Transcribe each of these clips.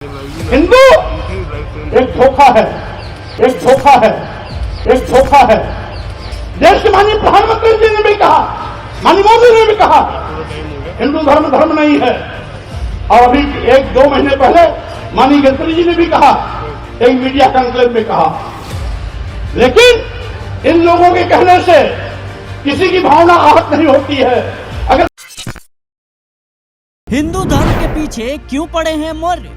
हिंदू एक धोखा है, एक धोखा है, एक धोखा है। देश के माननीय प्रधानमंत्री जी ने भी कहा, माननीय मोदी ने भी कहा, हिंदू धर्म धर्म नहीं है। और अभी 1-2 महीने पहले माननीय गडकरी जी ने भी कहा, एक मीडिया कॉन्क्लेव में कहा। लेकिन इन लोगों के कहने से किसी की भावना आहत नहीं होती है। अगर हिंदू धर्म के पीछे क्यों पड़े हैं मौर्य?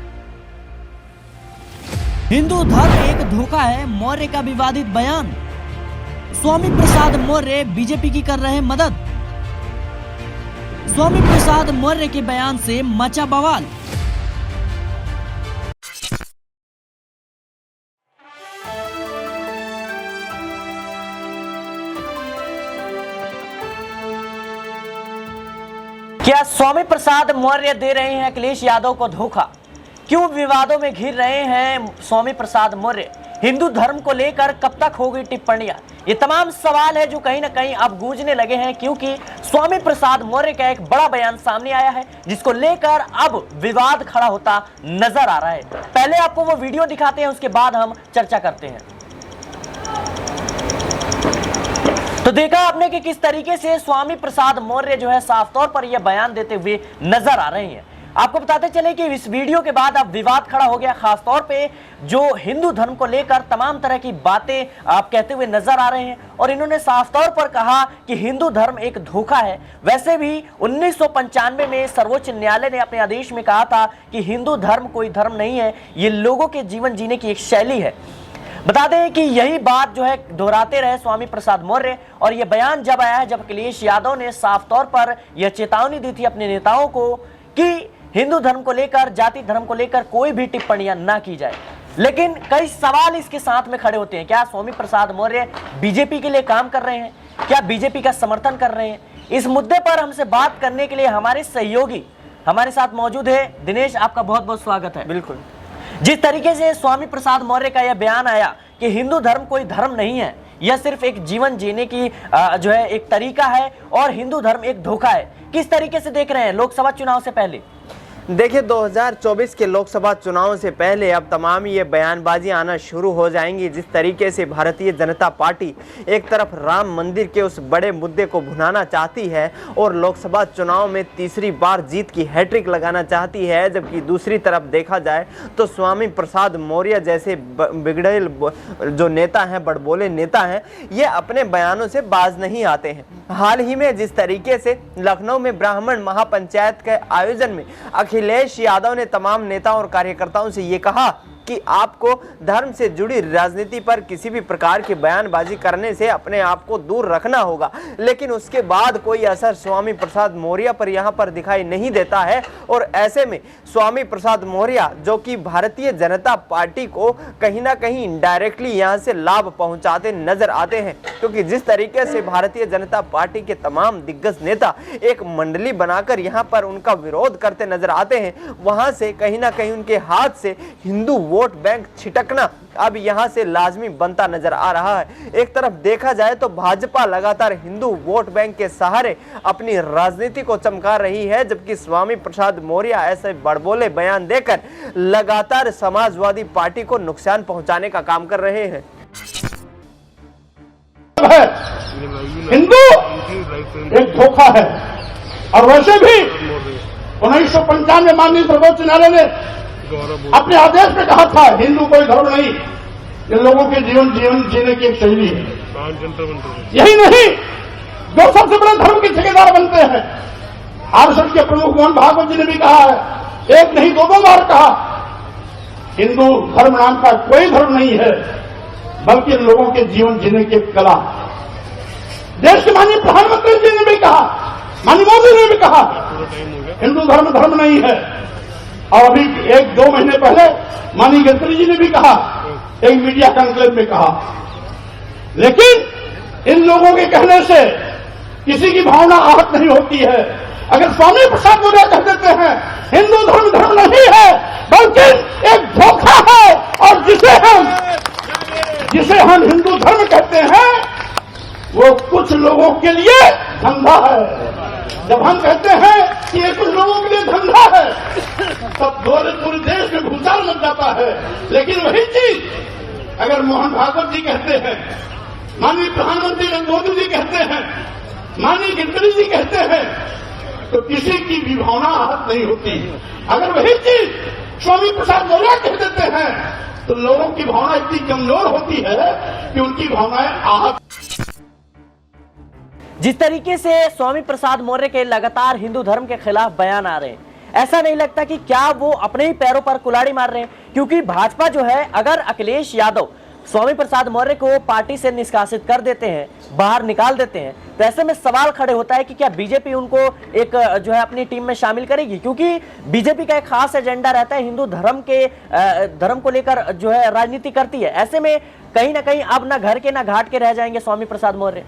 हिंदू धर्म एक धोखा है, मौर्य का विवादित बयान। स्वामी प्रसाद मौर्य बीजेपी की कर रहे मदद। स्वामी प्रसाद मौर्य के बयान से मचा बवाल। क्या स्वामी प्रसाद मौर्य दे रहे हैं अखिलेश यादव को धोखा? क्यों विवादों में घिर रहे हैं स्वामी प्रसाद मौर्य? हिंदू धर्म को लेकर कब तक होगी टिप्पणियां? ये तमाम सवाल है जो कहीं ना कहीं अब गूंजने लगे हैं, क्योंकि स्वामी प्रसाद मौर्य का एक बड़ा बयान सामने आया है जिसको लेकर अब विवाद खड़ा होता नजर आ रहा है। पहले आपको वो वीडियो दिखाते हैं, उसके बाद हम चर्चा करते हैं। तो देखा आपने कि किस तरीके से स्वामी प्रसाद मौर्य जो है साफ तौर पर यह बयान देते हुए नजर आ रहे हैं। आपको बताते चले कि इस वीडियो के बाद अब विवाद खड़ा हो गया, खास तौर पे जो हिंदू धर्म को लेकर तमाम तरह की बातें आप कहते हुए नजर आ रहे हैं। और इन्होंने साफ तौर पर कहा कि हिंदू धर्म एक धोखा है। वैसे भी 1995 में सर्वोच्च न्यायालय ने अपने आदेश में कहा था कि हिंदू धर्म कोई धर्म नहीं है, ये लोगों के जीवन जीने की एक शैली है। बता दें कि यही बात जो है दोहराते रहे स्वामी प्रसाद मौर्य। और यह बयान जब आया है, जब अखिलेश यादव ने साफ तौर पर यह चेतावनी दी थी अपने नेताओं को कि हिंदू धर्म को लेकर, जाति धर्म को लेकर कोई भी टिप्पणियां ना की जाए। लेकिन कई सवाल इसके साथ में खड़े होते हैं। क्या स्वामी प्रसाद मौर्य बीजेपी के लिए काम कर रहे हैं? क्या बीजेपी का समर्थन कर रहे हैं? इस मुद्दे पर हमसे बात करने के लिए हमारे सहयोगी हमारे साथ मौजूद है। दिनेश, आपका बहुत बहुत स्वागत है। बिल्कुल। जिस तरीके से स्वामी प्रसाद मौर्य का यह बयान आया कि हिंदू धर्म कोई धर्म नहीं है, यह सिर्फ एक जीवन जीने की जो है एक तरीका है, और हिंदू धर्म एक धोखा है, किस तरीके से देख रहे हैं लोकसभा चुनाव से पहले? देखिए, 2024 के लोकसभा चुनाव से पहले अब तमाम ये बयानबाजी आना शुरू हो जाएंगी। जिस तरीके से भारतीय जनता पार्टी एक तरफ राम मंदिर के उस बड़े मुद्दे को भुनाना चाहती है और लोकसभा चुनाव में तीसरी बार जीत की हैट्रिक लगाना चाहती है, जबकि दूसरी तरफ देखा जाए तो स्वामी प्रसाद मौर्य जैसे बिगड़ेल जो नेता हैं, बड़बोले नेता हैं, ये अपने बयानों से बाज नहीं आते हैं। हाल ही में जिस तरीके से लखनऊ में ब्राह्मण महापंचायत के आयोजन में अखिलेश यादव ने तमाम नेताओं और कार्यकर्ताओं से ये कहा कि आपको धर्म से जुड़ी राजनीति पर किसी भी प्रकार की बयानबाजी करने से अपने आप को दूर रखना होगा, लेकिन उसके बाद कोई असर स्वामी प्रसाद मौर्य पर यहाँ पर दिखाई नहीं देता है। और ऐसे में स्वामी प्रसाद मौर्य जो कि भारतीय जनता पार्टी को कहीं ना कहीं इनडायरेक्टली यहाँ से लाभ पहुँचाते नजर आते हैं, क्योंकि जिस तरीके से भारतीय जनता पार्टी के तमाम दिग्गज नेता एक मंडली बनाकर यहाँ पर उनका विरोध करते नजर आते हैं, वहाँ से कहीं ना कहीं उनके हाथ से हिंदू वोट बैंक छिटकना अब यहां से लाजमी बनता नजर आ रहा है। एक तरफ देखा जाए तो भाजपा लगातार हिंदू वोट बैंक के सहारे अपनी राजनीति को चमका रही है, जबकि स्वामी प्रसाद मौर्य ऐसे बड़बोले बयान देकर लगातार समाजवादी पार्टी को नुकसान पहुंचाने का काम कर रहे हैं। हिंदू एक धोखा है। और वैसे भी 1995 में माननीय सर्वोच्च न्यायालय ने अपने आदेश में कहा था, हिंदू कोई धर्म नहीं, ये लोगों के जीवन जीने की एक शैली है। यही नहीं, जो सबसे बड़े धर्म के ठेकेदार बनते हैं, आरएसएस के प्रमुख मोहन भागवत जी ने भी कहा है, एक नहीं 2 बार कहा, हिंदू धर्म नाम का कोई धर्म नहीं है, बल्कि लोगों के जीवन जीने की एक कला। देश के माननीय प्रधानमंत्री जी ने भी कहा, माननीय मोदी ने भी कहा, हिंदू धर्म धर्म नहीं है। और अभी 1-2 महीने पहले माननीय गडकरी जी ने भी कहा, एक मीडिया कॉन्क्लेव में कहा। लेकिन इन लोगों के कहने से किसी की भावना आहत नहीं होती है। अगर स्वामी प्रसाद मौर्य कह देते हैं हिंदू धर्म धर्म नहीं है, बल्कि एक धोखा है, और जिसे हम हिंदू धर्म कहते हैं, वो कुछ लोगों के लिए धंधा है। जब हम कहते हैं कि ये कुछ लोगों के लिए धंधा है, तब पूरे देश में भूचाल है। लेकिन वही चीज अगर मोहन भागवत जी कहते हैं, माननीय प्रधानमंत्री नरेंद्र मोदी जी कहते हैं, माननीय गडकरी जी कहते हैं, तो किसी की भी भावना आहत नहीं होती। अगर वही चीज स्वामी प्रसाद मौर्य कह देते हैं तो लोगों की भावना इतनी कमजोर होती है कि उनकी भावनाएं आहत। जिस तरीके से स्वामी प्रसाद मौर्य के लगातार हिंदू धर्म के खिलाफ बयान आ रहे हैं, ऐसा नहीं लगता कि क्या वो अपने ही पैरों पर कुल्हाड़ी मार रहे हैं? क्योंकि भाजपा जो है, अगर अखिलेश यादव स्वामी प्रसाद मौर्य को पार्टी से निष्कासित कर देते हैं, बाहर निकाल देते हैं, तो ऐसे में सवाल खड़े होता है कि क्या बीजेपी उनको एक जो है अपनी टीम में शामिल करेगी? क्योंकि बीजेपी का एक खास एजेंडा रहता है, हिंदू धर्म को लेकर जो है राजनीति करती है। ऐसे में कहीं ना कहीं अब ना घर के ना घाट के रह जाएंगे स्वामी प्रसाद मौर्य।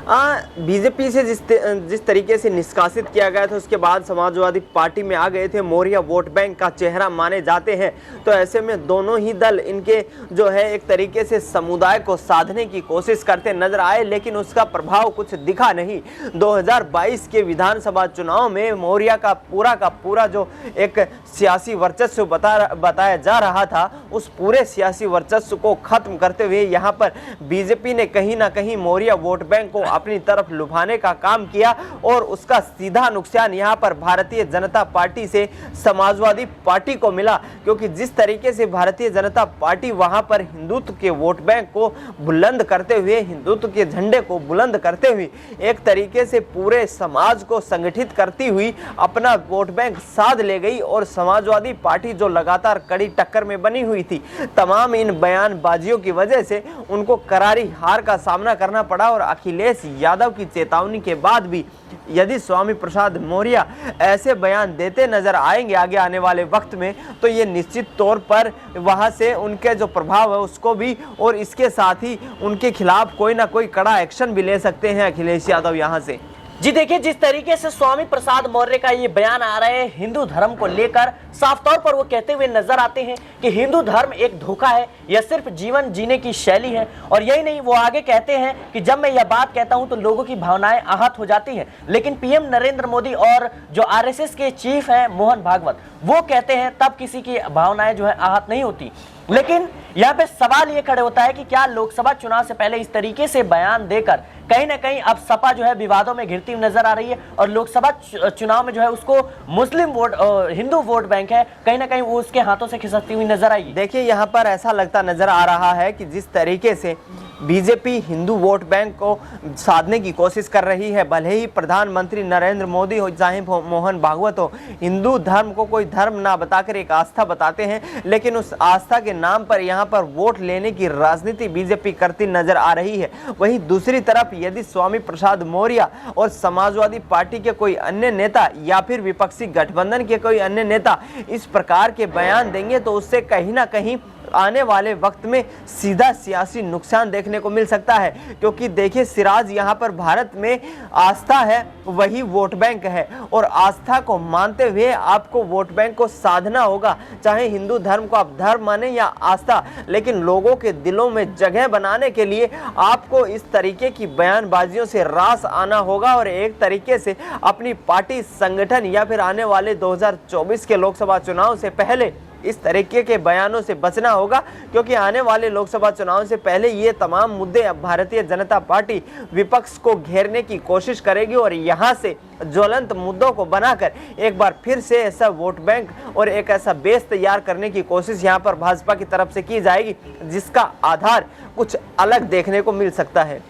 बीजेपी से जिस तरीके से निष्कासित किया गया था, उसके बाद समाजवादी पार्टी में आ गए थे। मौर्य वोट बैंक का चेहरा माने जाते हैं, तो ऐसे में दोनों ही दल इनके जो है एक तरीके से समुदाय को साधने की कोशिश करते नजर आए, लेकिन उसका प्रभाव कुछ दिखा नहीं। 2022 के विधानसभा चुनाव में मौर्य का पूरा जो एक सियासी वर्चस्व बताया जा रहा था, उस पूरे सियासी वर्चस्व को खत्म करते हुए यहाँ पर बीजेपी ने कहीं ना कहीं मौर्य वोट बैंक को अपनी तरफ लुभाने का काम किया, और उसका सीधा नुकसान यहाँ पर भारतीय जनता पार्टी से समाजवादी पार्टी को मिला। क्योंकि जिस तरीके से भारतीय जनता पार्टी वहां पर हिंदुत्व के वोट बैंक को बुलंद करते हुए, हिंदुत्व के झंडे को बुलंद करते हुए एक तरीके से पूरे समाज को संगठित करती हुई अपना वोट बैंक साध ले गई, और समाजवादी पार्टी जो लगातार कड़ी टक्कर में बनी हुई थी, तमाम इन बयानबाजियों की वजह से उनको करारी हार का सामना करना पड़ा। और अखिलेश यादव की चेतावनी के बाद भी यदि स्वामी प्रसाद मौर्य ऐसे बयान देते नजर आएंगे आगे आने वाले वक्त में, तो ये निश्चित तौर पर वहां से उनके जो प्रभाव है उसको भी, और इसके साथ ही उनके खिलाफ कोई ना कोई कड़ा एक्शन भी ले सकते हैं अखिलेश यादव यहां से। जी देखिए, जिस तरीके से स्वामी प्रसाद मौर्य का ये बयान आ रहा है हिंदू धर्म को लेकर, साफ तौर पर वो कहते हुए नजर आते हैं कि हिंदू धर्म एक धोखा है, यह सिर्फ जीवन जीने की शैली है। और यही नहीं, वो आगे कहते हैं कि जब मैं यह बात कहता हूं तो लोगों की भावनाएं आहत हो जाती हैं, लेकिन पीएम नरेंद्र मोदी और जो आरएसएस के चीफ हैं मोहन भागवत, वो कहते हैं तब किसी की भावनाएं जो है आहत नहीं होती। लेकिन यहाँ पे सवाल ये खड़े होता है कि क्या लोकसभा चुनाव से पहले इस तरीके से बयान देकर कहीं ना कहीं अब सपा जो है विवादों में घिरती हुई नजर आ रही है, और लोकसभा चुनाव में जो है उसको मुस्लिम वोट, हिंदू वोट बैंक है, कहीं ना कहीं वो उसके हाथों से खिसकती हुई नजर आएगी। देखिए, यहाँ पर ऐसा लगता नजर आ रहा है कि जिस तरीके से बीजेपी हिंदू वोट बैंक को साधने की कोशिश कर रही है, भले ही प्रधानमंत्री नरेंद्र मोदी हो चाहे मोहन भागवत हो, हिंदू धर्म को कोई धर्म ना बताकर एक आस्था बताते हैं, लेकिन उस आस्था के नाम पर यहाँ पर वोट लेने की राजनीति बीजेपी करती नजर आ रही है। वहीं दूसरी तरफ यदि स्वामी प्रसाद मौर्य और समाजवादी पार्टी के कोई अन्य नेता या फिर विपक्षी गठबंधन के कोई अन्य नेता इस प्रकार के बयान देंगे, तो उससे कहीं ना कहीं आने वाले वक्त में सीधा सियासी नुकसान देखने को मिल सकता है। क्योंकि देखिए सिराज, यहाँ पर भारत में आस्था है वही वोट बैंक है, और आस्था को मानते हुए आपको वोट बैंक को साधना होगा, चाहे हिंदू धर्म को आप धर्म माने या आस्था, लेकिन लोगों के दिलों में जगह बनाने के लिए आपको इस तरीके की बयानबाजियों से रास आना होगा, और एक तरीके से अपनी पार्टी, संगठन या फिर आने वाले 2024 के लोकसभा चुनाव से पहले इस तरीके के बयानों से बचना होगा। क्योंकि आने वाले लोकसभा चुनाव से पहले ये तमाम मुद्दे अब भारतीय जनता पार्टी विपक्ष को घेरने की कोशिश करेगी, और यहाँ से ज्वलंत मुद्दों को बनाकर एक बार फिर से ऐसा वोट बैंक और एक ऐसा बेस तैयार करने की कोशिश यहाँ पर भाजपा की तरफ से की जाएगी, जिसका आधार कुछ अलग देखने को मिल सकता है।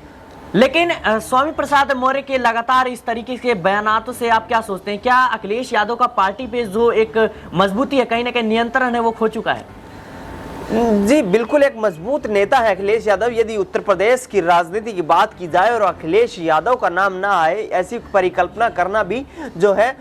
लेकिन स्वामी प्रसाद मौर्य के लगातार इस तरीके के बयानातों से आप क्या सोचते हैं? क्या अखिलेश यादव का पार्टी पे जो एक मजबूती है, कहीं ना कहीं नियंत्रण है, वो खो चुका है? जी बिल्कुल, एक मजबूत नेता है अखिलेश यादव। यदि उत्तर प्रदेश की राजनीति की बात की जाए और अखिलेश यादव का नाम ना आए, ऐसी परिकल्पना करना भी जो है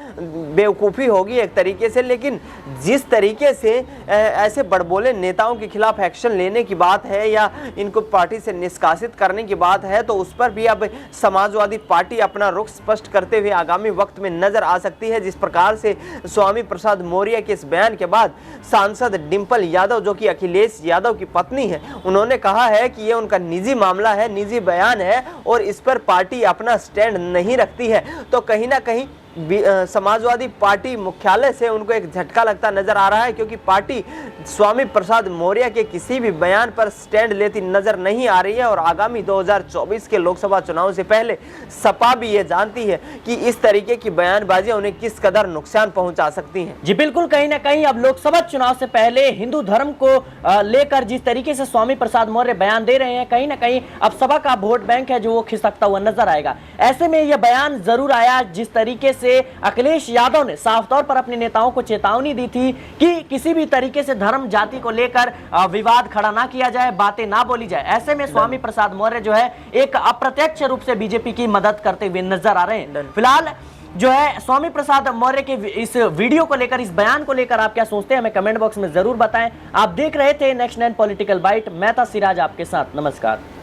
बेवकूफ़ी होगी एक तरीके से। लेकिन जिस तरीके से ऐसे बड़बोले नेताओं के खिलाफ एक्शन लेने की बात है या इनको पार्टी से निष्कासित करने की बात है, तो उस पर भी अब समाजवादी पार्टी अपना रुख स्पष्ट करते हुए आगामी वक्त में नजर आ सकती है। जिस प्रकार से स्वामी प्रसाद मौर्य के इस बयान के बाद सांसद डिंपल यादव, जो कि अखिलेश यादव की पत्नी है, उन्होंने कहा है कि ये उनका निजी मामला है, निजी बयान है, और इस पर पार्टी अपना स्टैंड नहीं रखती है। तो कहीं ना कहीं समाजवादी पार्टी मुख्यालय से उनको एक झटका लगता नजर आ रहा है, क्योंकि पार्टी स्वामी प्रसाद मौर्य के किसी भी बयान पर स्टैंड लेती नजर नहीं आ रही है। और आगामी 2024 के लोकसभा चुनाव से पहले सपा भी ये जानती है कि इस तरीके की बयानबाजियां उन्हें किस कदर नुकसान पहुंचा सकती हैं। जी बिल्कुल, कहीं ना कहीं अब लोकसभा चुनाव से पहले हिंदू धर्म को लेकर जिस तरीके से स्वामी प्रसाद मौर्य बयान दे रहे हैं, कहीं ना कहीं अब सपा का वोट बैंक है जो वो खिसकता हुआ नजर आएगा। ऐसे में यह बयान जरूर आया जिस तरीके से अखिलेश यादव ने साफ तौर पर अपने नेताओं को चेतावनी दी थी कि किसी भी तरीके से धर्म जाति को लेकर विवाद खड़ा ना किया जाए, बातें ना बोली जाए। ऐसे में स्वामी प्रसाद मौर्य जो है एक अप्रत्यक्ष रूप से बीजेपी की मदद करते हुए नजर आ रहे हैं। फिलहाल जो है स्वामी प्रसाद मौर्य के इस वीडियो को लेकर, इस बयान को लेकर आप क्या सोचते हैं हमें कमेंट बॉक्स में जरूर बताएं। आप देख रहे थे नेक्स्ट 9 पॉलिटिकल बाइट, मैं था सिराज आपके साथ। नमस्कार।